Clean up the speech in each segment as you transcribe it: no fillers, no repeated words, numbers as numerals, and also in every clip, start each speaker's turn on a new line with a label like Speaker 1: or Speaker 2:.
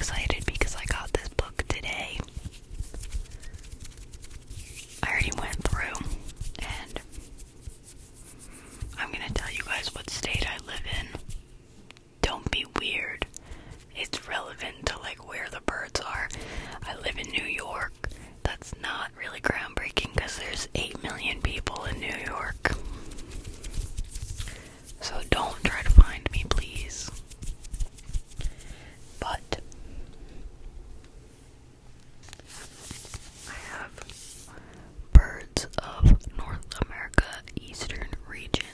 Speaker 1: excited because I got this book today. I already went through, and I'm gonna tell you guys what state I live in. Don't be weird. It's relevant to like where the birds are. I live in New York. That's not really groundbreaking because there's 8 million people in New York. So don't try to find me, please. But I have birds of North America, Eastern region.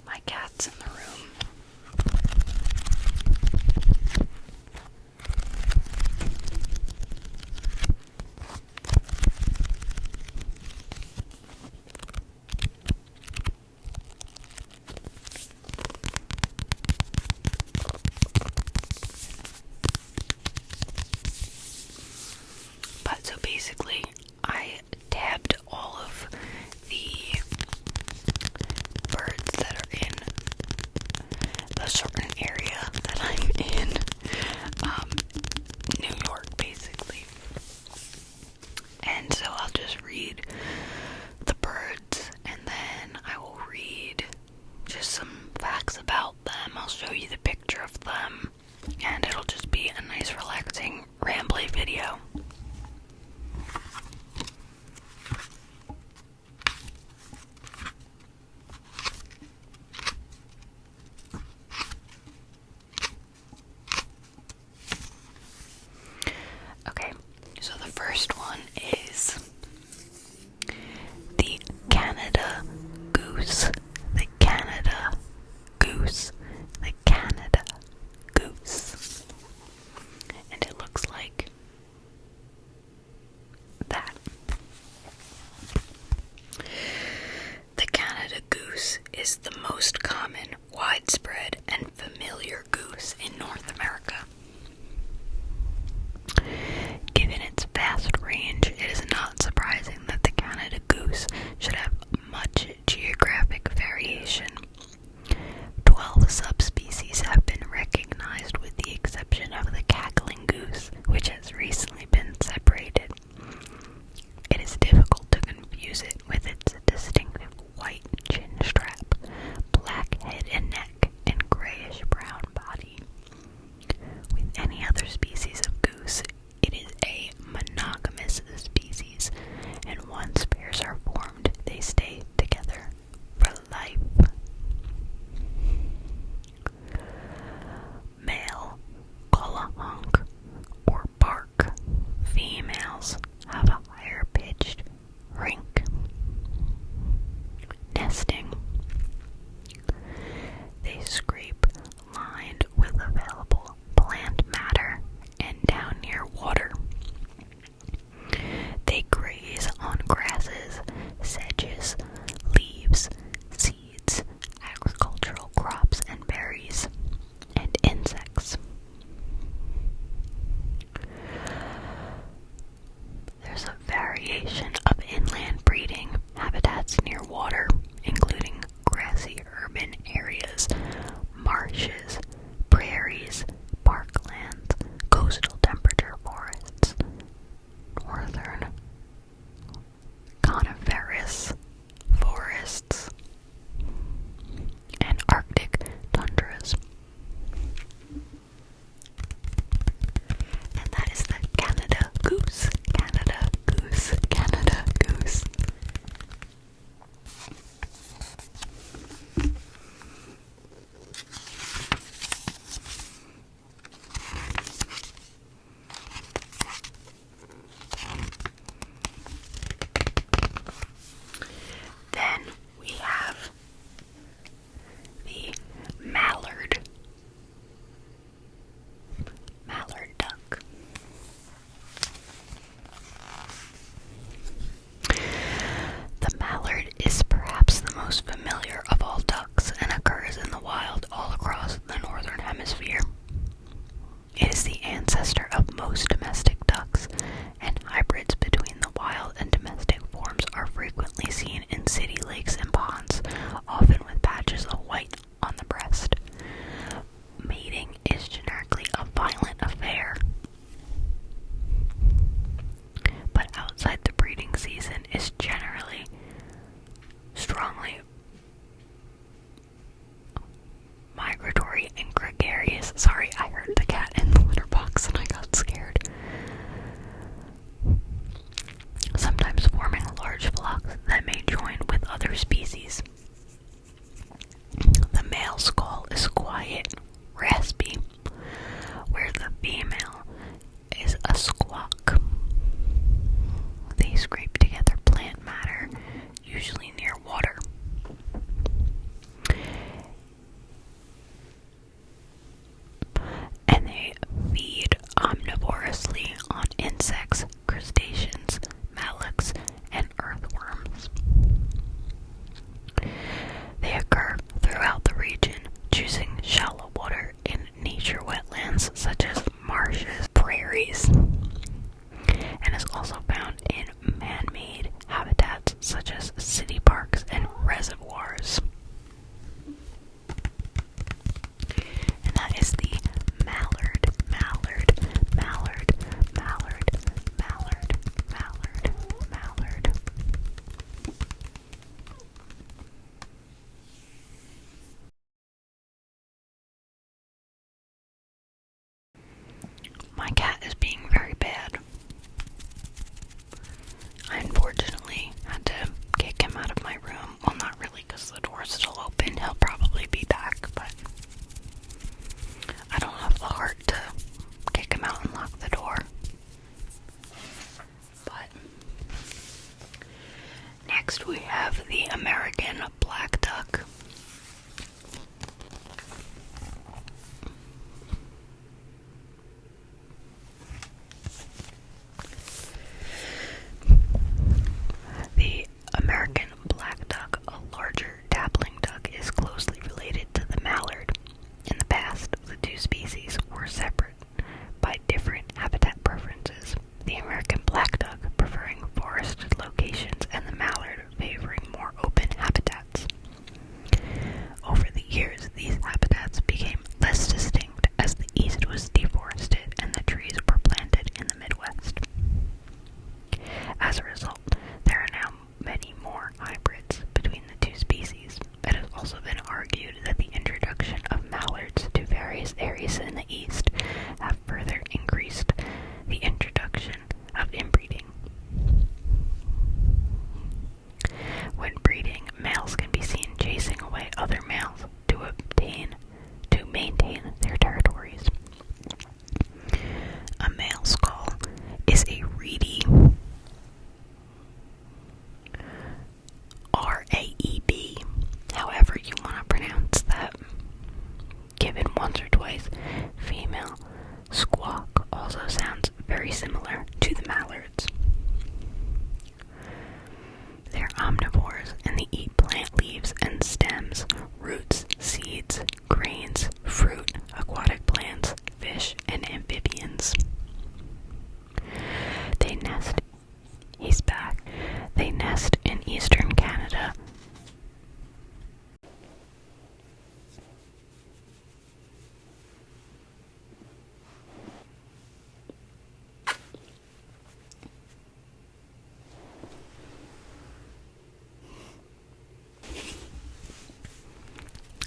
Speaker 1: My cat's in the room. But so basically, I tabbed all of the birds that are in the certain area that I'm in, New York basically. And so I'll just read the birds, and then I will read just some facts about them. I'll show you the picture of them, and it'll just be a nice relaxing rambly video. Okay, so the first one is the Canada goose. The Canada goose. The Canada goose. And it looks like that. The Canada goose is the most common, widespread, and familiar goose in North America. Given its vast range, it is not surprising that the Canada goose should have much geographic variation. 12 subspecies have been recognized with the exception of the cackling goose, which has recently been separated. It is difficult to confuse it with its distinctive white chin strap, black head and neck, and grayish-brown body. With any other species of goose, it is a monogamous species, and once pairs are formed, they stay together for life. Male honk or bark. Females have a higher pitched rink. Nesting. They scrape lined with available plant matter and down near water. They graze on grasses, sedges, leaves, seeds, agricultural crops and berries, and insects. also found in man-made habitats such as city parks and reservoirs. And that is the mallard, mallard, mallard, mallard, mallard, mallard, mallard. My cat is being very bad. I unfortunately had to kick him out of my room. Well, not really, because the door's still open. He'll probably be back, but I don't have the heart to kick him out and lock the door. But next we have the American black duck. The American black duck, a larger dabbling duck, is closely related to the mallard. In the past, the two species were separate by different habitat preferences, the American black duck preferring forested locations and the mallard favoring more open habitats. Over the years, these habitats became less distinct as the East was deforested and the trees were planted in the Midwest. As a result, there are now many more hybrids between the two species. It has also been argued that the introduction of mallards to various areas in the East have further increased the introduction of inbreeding. When breeding, males can be seen chasing away other males to maintain their territories. A male's call is a reedy, R-A-E-B, however you want to pronounce that. Given once or twice, female squawk also sounds very similar to the mallards. They're omnivores and they eat plant leaves and stems, roots, seeds, grains, fruit, aquatic plants, fish, and amphibians. They nest They nest in eastern Canada.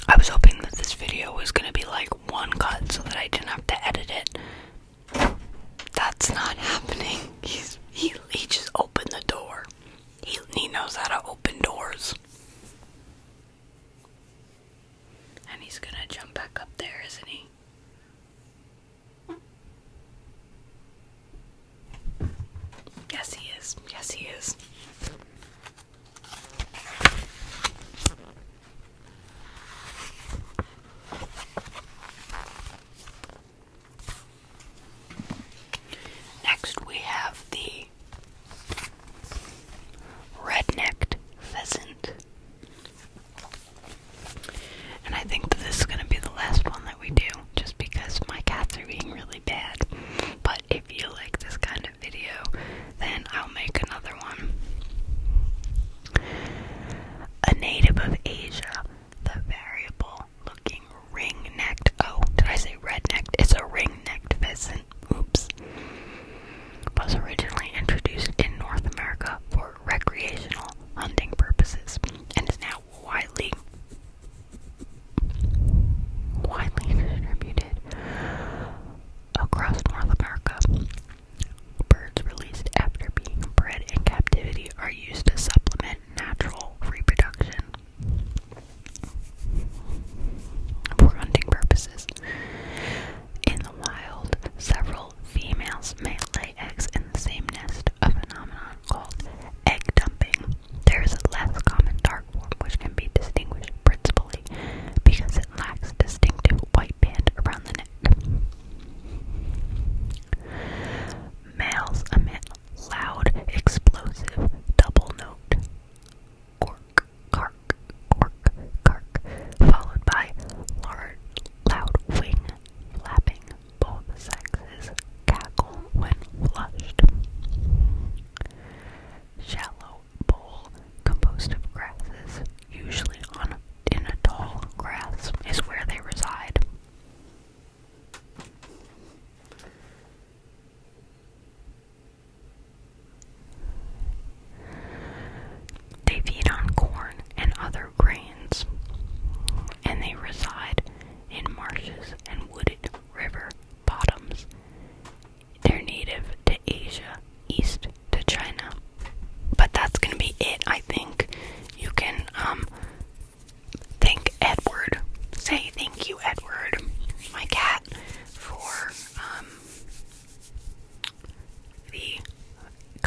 Speaker 1: I was hoping that this video was going to be like one cut so that I didn't have to edit it. That's not happening. He just opened the door. He knows how to open doors. And he's gonna jump back up there, isn't he? Yes, he is. Yes, he is. Next we have the red-necked pheasant. And I think that this is going to be the last one that we do, just because my cats are being really bad. But if you like this kind of video, then I'll make another one.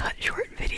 Speaker 1: cut short videos